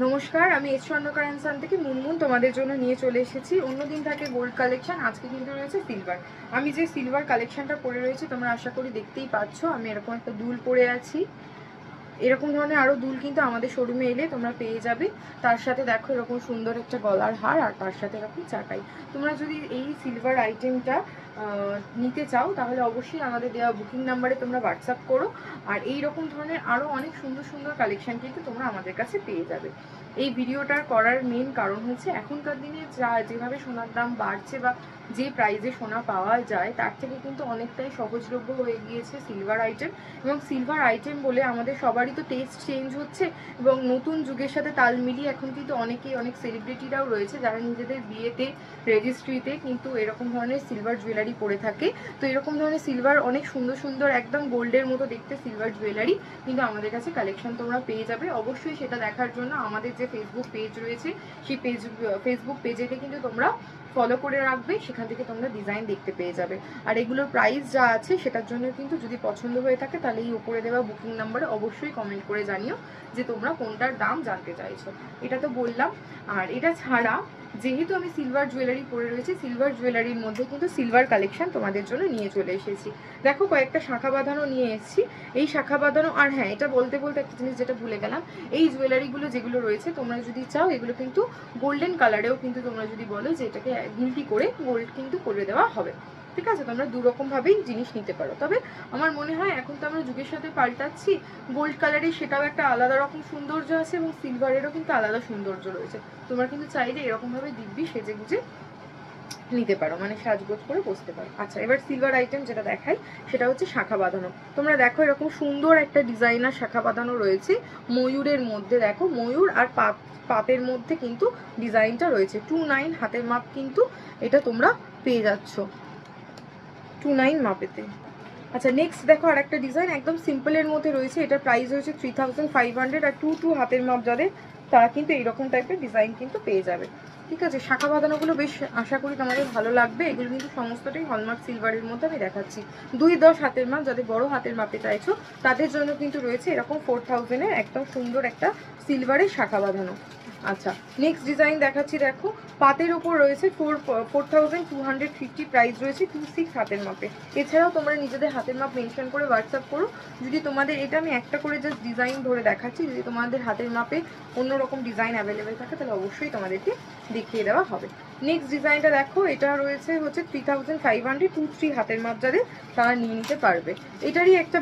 নমস্কার, আমি এস স্বর্ণকার ইনসান থেকে মুনমুন তোমাদের জন্য নিয়ে চলে এসেছি। অন্যদিন থাকে গোল্ড কালেকশন, আজকে কিন্তু রয়েছে সিলভার। আমি যে সিলভার কালেকশনটা পরে রয়েছে তোমরা আশা করি দেখতেই পাচ্ছ। আমি এরকম একটা দুল পরে আছি। এরকম ধরনের আরও দুল কিন্তু আমাদের শোরুমে এলে তোমরা পেয়ে যাবে। তার সাথে দেখো এরকম সুন্দর একটা গলার হার, আর তার সাথে এরকম চাকাই। তোমরা যদি এই সিলভার আইটেমটা নিতে চাও তাহলে অবশ্যই আমাদের দেওয়া বুকিং নাম্বারে তোমরা হোয়াটসঅ্যাপ করো। আর এই রকম ধরনের আরও অনেক সুন্দর সুন্দর কালেকশন কিন্তু তোমরা আমাদের কাছে পেয়ে যাবে। এই ভিডিওটা করার মেন কারণ হচ্ছে এখনকার দিনে যেভাবে সোনার দাম বাড়ছে বা যে প্রাইসে সোনা পাওয়া যায় তার থেকে কিন্তু অনেকটাই সহজলভ্য হয়ে গিয়েছে সিলভার আইটেম। এবং সিলভার আইটেম বলে আমাদের সবারই তো টেস্ট চেঞ্জ হচ্ছে, এবং নতুন যুগের সাথে তাল মিলিয়ে এখন কিন্তু অনেক সেলিব্রিটিরাও রয়েছে যারা নিজেদের বিয়েতে, রেজিস্ট্রিতে কিন্তু এরকম ধরনের সিলভার জুয়েলারি পরে থাকে। তো এরকম ধরনের সিলভার অনেক সুন্দর সুন্দর একদম গোল্ডের মতো দেখতে সিলভার জুয়েলারি কিন্তু আমাদের কাছে কালেকশন তোমরা পেয়ে যাবে। অবশ্যই সেটা দেখার জন্য আমাদের যে ফেসবুক পেজ রয়েছে সেই ফেসবুক পেজেতে কিন্তু তোমরা ফলো করে রাখবে, সেখান থেকে তোমরা ডিজাইন দেখতে পেয়ে যাবে। আর এগুলোর প্রাইস যা আছে সেটার জন্য কিন্তু যদি পছন্দ হয়ে থাকে তাহলে এই উপরে দেওয়া বুকিং নাম্বারে অবশ্যই কমেন্ট করে জানিও যে তোমরা কোনটার দাম জানতে চাইছো। এটা তো বললাম। আর এটা ছাড়া যেহেতু আমি সিলভার জুয়েলারি পরে রয়েছি, সিলভার জুয়েলারির মধ্যে কিন্তু সিলভার কালেকশন তোমাদের জন্য নিয়ে চলে এসেছি। দেখো কয়েকটা শাখা বাঁধানো নিয়ে এসেছি। এই শাখা বাঁধানো, আর হ্যাঁ এটা বলতে বলতে একটা জিনিস যেটা ভুলে গেলাম, এই জুয়েলারিগুলো যেগুলো রয়েছে তোমরা যদি চাও এগুলো কিন্তু গোল্ডেন কালারেও কিন্তু তোমরা যদি বলো যে এটাকে গিল্টি করে গোল্ড কিন্তু করে দেওয়া হবে। ঠিক আছে, তোমরা দুরকম ভাবেই জিনিস নিতে পারো। তবে আমার মনে হয় এখন তো আমরা যুগের সাথে পাল্টাচ্ছি, গোল্ড কালারের সেটাও একটা আলাদা রকম সৌন্দর্য আছে এবং সিলভারেরও কিন্তু আলাদা সৌন্দর্য রয়েছে। তোমরা কিন্তু চাইলে এরকম ভাবে দিব্যি সেজে গুজে নিতে পারো, মানে সাজগোজ করে বসতে পারো। আচ্ছা, এবার সিলভার আইটেম যেটা দেখাই সেটা হচ্ছে শাখা বাঁধানো। তোমরা দেখো এরকম সুন্দর একটা ডিজাইনার শাখা বাঁধানো রয়েছে ময়ূরের মধ্যে। দেখো ময়ূর আর পাতের মধ্যে কিন্তু ডিজাইনটা রয়েছে। 29 হাতের মাপ কিন্তু এটা তোমরা পেয়ে যাচ্ছ 29 মাপেতে। আচ্ছা, নেক্সট দেখো আর একটা ডিজাইন একদম সিম্পলের মধ্যে রয়েছে। এটার প্রাইস হয়েছে 3500। আর 2 হাতের মাপ যাদের তারা কিন্তু এইরকম টাইপের ডিজাইন কিন্তু পেয়ে যাবে। ঠিক আছে, শাখা বাঁধানোগুলো বেশ আশা করি তোমাদের ভালো লাগবে। এগুলো কিন্তু সমস্তটাই হলমার্ক সিলভারের মধ্যে আমি দেখাচ্ছি। 2-10 হাতের মাপ যাদের বড় হাতের মাপে চাইছো তাদের জন্য কিন্তু রয়েছে এরকম 4000-এর একদম সুন্দর একটা সিলভারের শাখা বাঁধানো। আচ্ছা, নেক্সট ডিজাইন দেখাচ্ছি। দেখো পাতের ওপর রয়েছে 4250 প্রাইস রয়েছে 26 হাতের মাপে। এছাড়াও তোমরা নিজেদের হাতের মাপ মেনশন করে হোয়াটসঅ্যাপ করো। যদি তোমাদের, এটা আমি একটা করে জাস্ট ডিজাইন ধরে দেখাচ্ছি, যদি তোমাদের হাতের মাপে অন্যরকম ডিজাইন অ্যাভেলেবেল থাকে তাহলে অবশ্যই তোমাদেরকে দেখিয়ে দেওয়া হবে। নেক্সট ডিজাইনটা দেখো, এটা রয়েছে হচ্ছে 3500, 2-3 হাতের মাপ যাদের তারা নিয়ে নিতে পারবে। এটারই একটা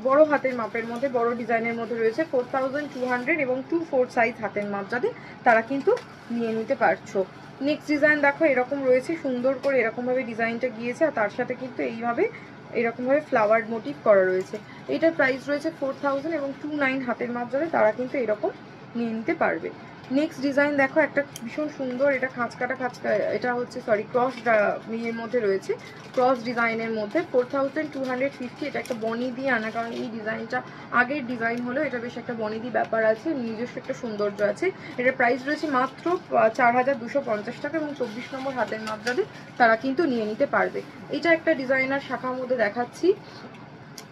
বড় হাতের মাপের মধ্যে বড় ডিজাইনের মধ্যে রয়েছে 4200 এবং 2-4 সাইজ হাতের মাপ যাদের তারা কিন্তু নিয়ে নিতে পারছো। নেক্সট ডিজাইন দেখো এরকম রয়েছে, সুন্দর করে এরকমভাবে ডিজাইনটা গিয়েছে আর তার সাথে কিন্তু এইভাবে এরকমভাবে ফ্লাওয়ার মোটিভ করা রয়েছে। এটার প্রাইস রয়েছে 4000 এবং 29 হাতের মাপ যাদের তারা কিন্তু এরকম নিয়ে নিতে পারবে। নেক্সট ডিজাইন দেখো একটা ভীষণ সুন্দর, এটা খাঁচকা, এটা হচ্ছে ক্রস ইয়ের মধ্যে রয়েছে, ক্রস ডিজাইনের মধ্যে 4250। এটা একটা বনি দিয়ে আনা, কারণ এই ডিজাইনটা আগের ডিজাইন হলো, এটা বেশ একটা বনি দিয়ে ব্যাপার আছে, নিজস্ব একটা সৌন্দর্য আছে। এটার প্রাইস রয়েছে মাত্র 4250 টাকা এবং 24 নম্বর হাতের মাপ যাদের তারা কিন্তু নিয়ে নিতে পারবে। এটা একটা ডিজাইনার শাখার মধ্যে দেখাচ্ছি।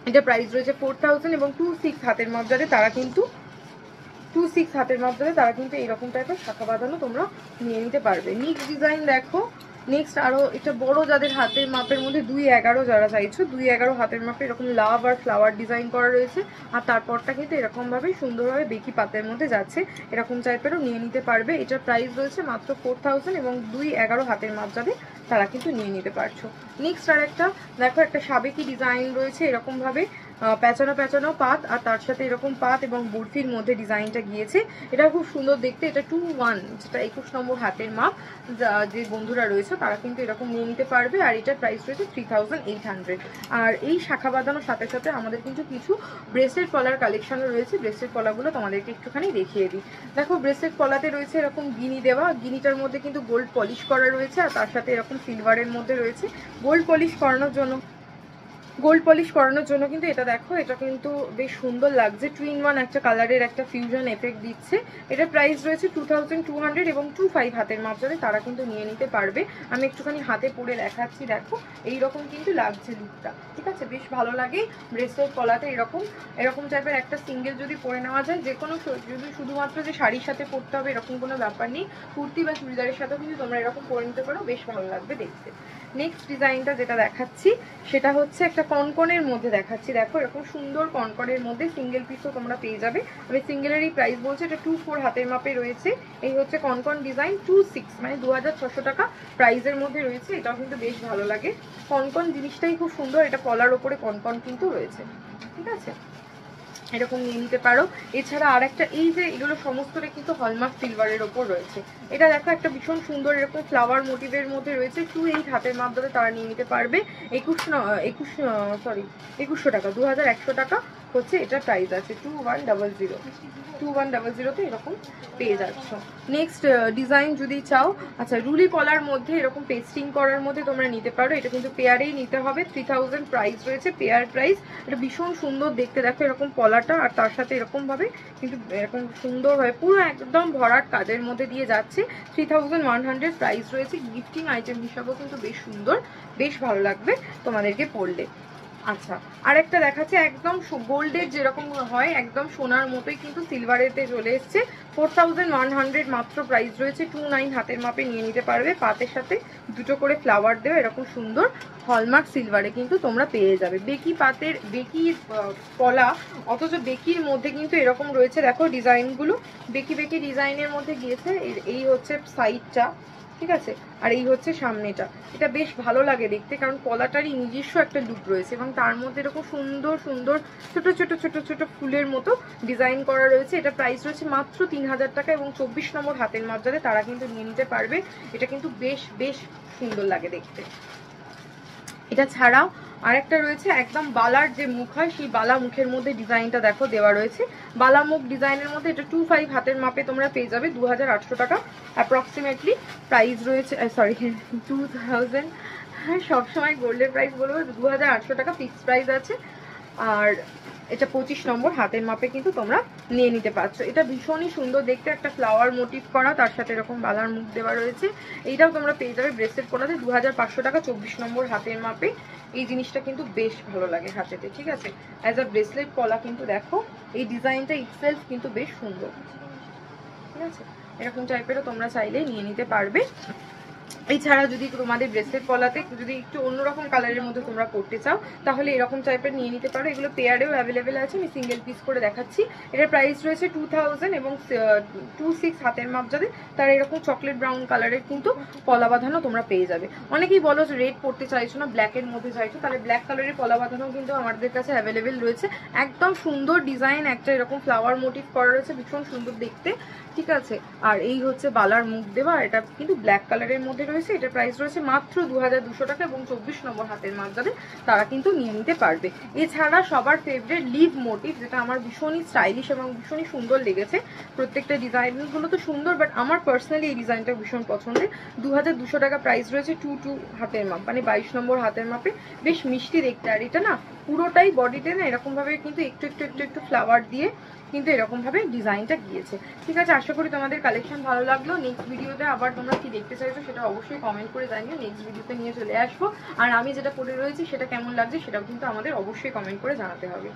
এটা প্রাইস রয়েছে 4000 এবং 26 হাতের মাপ যাদের তারা কিন্তু 26 হাতের মাপ ধরে তারা কিন্তু এইরকম টাইপের শাখা বাঁধানো তোমরা নিয়ে নিতে পারবে। নেক্সট ডিজাইন দেখো, নেক্সট আরো এটা বড় যাদের হাতের মাপের মধ্যে 2-11 যারা চাইছো, 2-11 হাতের মাপে এরকম লাভ আর ফ্লাওয়ার ডিজাইন করা রয়েছে। আর তারপরটা কিন্তু এরকম ভাবে সুন্দরভাবে বেকি পাতের মধ্যে যাচ্ছে, এরকম টাইপেরও নিয়ে নিতে পারবে। এটার প্রাইস রয়েছে মাত্র 4000 এবং 2-11 হাতের মাপ যাদের তারা কিন্তু নিয়ে নিতে পারছো। নেক্সট আর একটা দেখো, একটা সাবেকি ডিজাইন রয়েছে এরকম ভাবে প্যাঁচানো পাত, আর তার সাথে এরকম পাত এবং বরফির মধ্যে ডিজাইনটা গিয়েছে। এটা খুব সুন্দর দেখতে। এটা 2-1, যেটা 21 নম্বর হাতের মাপ যে বন্ধুরা রয়েছে তারা কিন্তু এরকম নিয়ে নিতে পারবে। আর এটার প্রাইস রয়েছে 3800। আর এই শাখা বাঁধানোর সাথে সাথে আমাদের কিন্তু কিছু ব্রেসলেট পলার কালেকশনও রয়েছে। ব্রেসলেট পলাগুলো তোমাদেরকে একটুখানি দেখিয়ে দিই। দেখো ব্রেসলেট পলাতে রয়েছে এরকম গিনি দেওয়া, গিনিটার মধ্যে কিন্তু গোল্ড পলিশ করা রয়েছে, আর তার সাথে এরকম সিলভারের মধ্যে রয়েছে। গোল্ড পলিশ করানোর জন্য গোল্ড পলিশ করানোর জন্য কিন্তু এটা দেখো, এটা কিন্তু বেশ সুন্দর লাগছে, 2 in 1 একটা কালারের একটা ফিউশন এফেক্ট দিচ্ছে। এটা প্রাইস রয়েছে 2200 এবং 25 হাতের মাপ যাবে তারা কিন্তু নিয়ে নিতে পারবে। আমি একটুখানি হাতে পরে দেখাচ্ছি, দেখো এইরকম কিন্তু লাগছে লুকটা, ঠিক আছে, বেশ ভালো লাগে। ব্রেসলেট পলাতে এরকম এরকম টাইপের একটা সিঙ্গেল যদি পরে নেওয়া যায়, যে কোনো যদি শুধুমাত্র যে শাড়ির সাথে পরতে হবে এরকম কোনো ব্যাপার নেই, কুর্তি বা চুড়িদারের সাথেও কিন্তু তোমরা এরকম পরে নিতে পারো, বেশ ভালো লাগবে দেখতে। নেক্সট ডিজাইনটা যেটা দেখাচ্ছি সেটা হচ্ছে একটা কনকনের মধ্যে দেখাচ্ছি, দেখো এরকম সুন্দর কনকনের মধ্যে সিঙ্গেল পিসও তোমরা পেয়ে যাবে। আমি সিঙ্গেলেরই প্রাইস বলছি, এটা 24 হাতের মাপে রয়েছে। এই হচ্ছে কনকন ডিজাইন, 26 মানে 2600 টাকা প্রাইসের মধ্যে রয়েছে। এটাও কিন্তু বেশ ভালো লাগে, কনকন জিনিসটাই খুব সুন্দর, এটা পলার ওপরে কনকন কিন্তু রয়েছে, ঠিক আছে, এরকম নিয়ে নিতে পারো। এছাড়া আর একটা, এই যে এগুলো সমস্তটা কিন্তু হলমার্ক সিলভারের ওপর রয়েছে। এটা দেখো একটা ভীষণ সুন্দর এরকম ফ্লাওয়ার মোটিভের মধ্যে রয়েছে, 28 হাতের মাপ ধরে তারা নিয়ে নিতে পারবে। 2100 টাকা, 2100 টাকা হচ্ছে এটা প্রাইস আছে। 2100 এরকম পেয়ে যাচ্ছ। নেক্সট ডিজাইন যদি চাও, আচ্ছা রুলি পলার মধ্যে এরকম পেস্টিং করার মধ্যে তোমরা নিতে পারো। এটা কিন্তু পেয়ারেই নিতে হবে, 3000 প্রাইস রয়েছে, পেয়ার প্রাইস। এটা ভীষণ সুন্দর দেখতে, দেখো এরকম পলাটা আর তার সাথে এরকম ভাবে কিন্তু এরকম সুন্দরভাবে পুরো একদম ভরাট কাজের মধ্যে দিয়ে যাচ্ছে। 3100 প্রাইস রয়েছে, গিফটিং আইটেম হিসাবেও কিন্তু বেশ সুন্দর, বেশ ভালো লাগবে তোমাদেরকে পরলে। আচ্ছা আরেকটা দেখাচ্ছে, একদম গোল্ডের যেরকম হয় একদম সোনার মতোই কিন্তু সিলভারেতে চলে এসছে। 4100 মাত্র প্রাইস রয়েছে, 29 হাতের মাপে নিয়ে নিতে পারবে। পাতের সাথে দুটো করে ফ্লাওয়ার দেওয়া এরকম সুন্দর হলমার্ক সিলভারে কিন্তু তোমরা পেয়ে যাবে। বেকি পাতের বেকির পলা, অথচ বেকির মধ্যে কিন্তু এরকম রয়েছে, দেখো ডিজাইনগুলো বেকি বেকি ডিজাইনের মধ্যে গিয়েছে। এই হচ্ছে সাইডটা, ঠিক আছে, আর এই হচ্ছে সামনেটা। এটা বেশ ভালো লাগে দেখতে, কারণ পলাটারই নিজস্ব একটা লুক রয়েছে এবং তার মধ্যে এরকম সুন্দর সুন্দর ছোট ছোট ছোট ছোট ফুলের মতো ডিজাইন করা রয়েছে। এটা প্রাইস রয়েছে মাত্র 3000 টাকা এবং 24 নম্বর হাতের মাপ যাদের তারা কিন্তু নিয়ে নিতে পারবে। এটা কিন্তু বেশ বেশ সুন্দর লাগে দেখতে। এটা ছাড়াও আরেকটা রয়েছে একদম বালার যে মুখ হয় সেই বালা মুখের মধ্যে ডিজাইনটা দেখো দেওয়া রয়েছে, বালা মুখ ডিজাইনের মধ্যে। এটা 25 হাতের মাপে তোমরা পেয়ে যাবে, 2800 টাকা অ্যাপ্রক্সিমেটলি প্রাইস রয়েছে। সরি 2000, হ্যাঁ সবসময় গোল্ডের প্রাইস বলবো, 2800 টাকা ফিক্সড প্রাইস আছে। আর এটা 25 নম্বর হাতের মাপে কিন্তু তোমরা নিয়ে নিতে পারছো। এটা ভীষণই সুন্দর দেখতে, একটা ফ্লাওয়ার মোটিভ করা, তার সাথে এরকম বালার মুখ দেওয়া রয়েছে। এইটাও তোমরা পেয়ে যাবে ব্রেসলেট করাতে 2500 টাকা 24 নম্বর হাতের মাপে। এই জিনিসটা কিন্তু বেশ ভালো লাগে হাতেতে, ঠিক আছে, অ্যাজ আ ব্রেসলেট পলা কিন্তু দেখো এই ডিজাইনটা ইটসেলফ কিন্তু বেশ সুন্দর, ঠিক আছে, এরকম টাইপেরও তোমরা চাইলে নিয়ে নিতে পারবে। এছাড়া যদি তোমাদের ব্রেসলেট পলাতে যদি একটু অন্যরকম কালারের মধ্যে তোমরা করতে চাও তাহলে এরকম টাইপের নিয়ে নিতে পারো। এগুলো পেয়ারেও অ্যাভেলেবেল আছে, আমি সিঙ্গেল পিস করে দেখাচ্ছি। এটার প্রাইস রয়েছে 2000 এবং 26 হাতের মাপ যাদের তারা এরকম চকলেট ব্রাউন কালারের কিন্তু পলা বাঁধানো তোমরা পেয়ে যাবে। অনেকেই বলো যে রেড পরতে চাইছো না, ব্ল্যাকের মধ্যে চাইছো, তাহলে ব্ল্যাক কালারের পলা বাঁধানো কিন্তু আমাদের কাছে অ্যাভেলেবেল রয়েছে। একদম সুন্দর ডিজাইন, একটা এরকম ফ্লাওয়ার মোটিভ করা রয়েছে, ভীষণ সুন্দর দেখতে, ঠিক আছে। আর এই হচ্ছে বালার মুখ দেওয়া, এটা কিন্তু ব্ল্যাক কালারের মধ্যে রয়েছে। এটা প্রাইস রয়েছে মাত্র 2200 টাকা এবং 24 নম্বর হাতের মাপ যাদের তারা কিন্তু নিয়ে নিতে পারবে। এছাড়া সবার ফেভারিট লিভ মোটিভ, যেটা আমার ভীষণই স্টাইলিশ এবং ভীষণই সুন্দর লেগেছে। প্রত্যেকটা ডিজাইনগুলো তো সুন্দর, বাট আমার পার্সোনালি এই ডিজাইনটা ভীষণ পছন্দের। 2200 টাকা প্রাইস রয়েছে, 22 হাতের মাপ মানে 22 নম্বর হাতের মাপে, বেশ মিষ্টি দেখতে। আর এটা না পুরোটাই বডিতে না এরকম ভাবে কিন্তু একটু একটু একটু একটু ফ্লাওয়ার দিয়ে কিন্তু এরকম ভাবে ডিজাইনটা গিয়েছে, ঠিক আছে। আশা করি তোমাদের কালেকশন ভালো লাগলো। নেক্সট ভিডিওতে আবার তোমরা কি দেখতে চাইছো সেটা অবশ্যই কমেন্ট করে জানিও, নেক্সট ভিডিওতে নিয়ে চলে আসবো। আর আমি যেটা পরে রয়েছি সেটা কেমন লাগছে সেটাও কিন্তু আমাদের অবশ্যই কমেন্ট করে জানাতে হবে।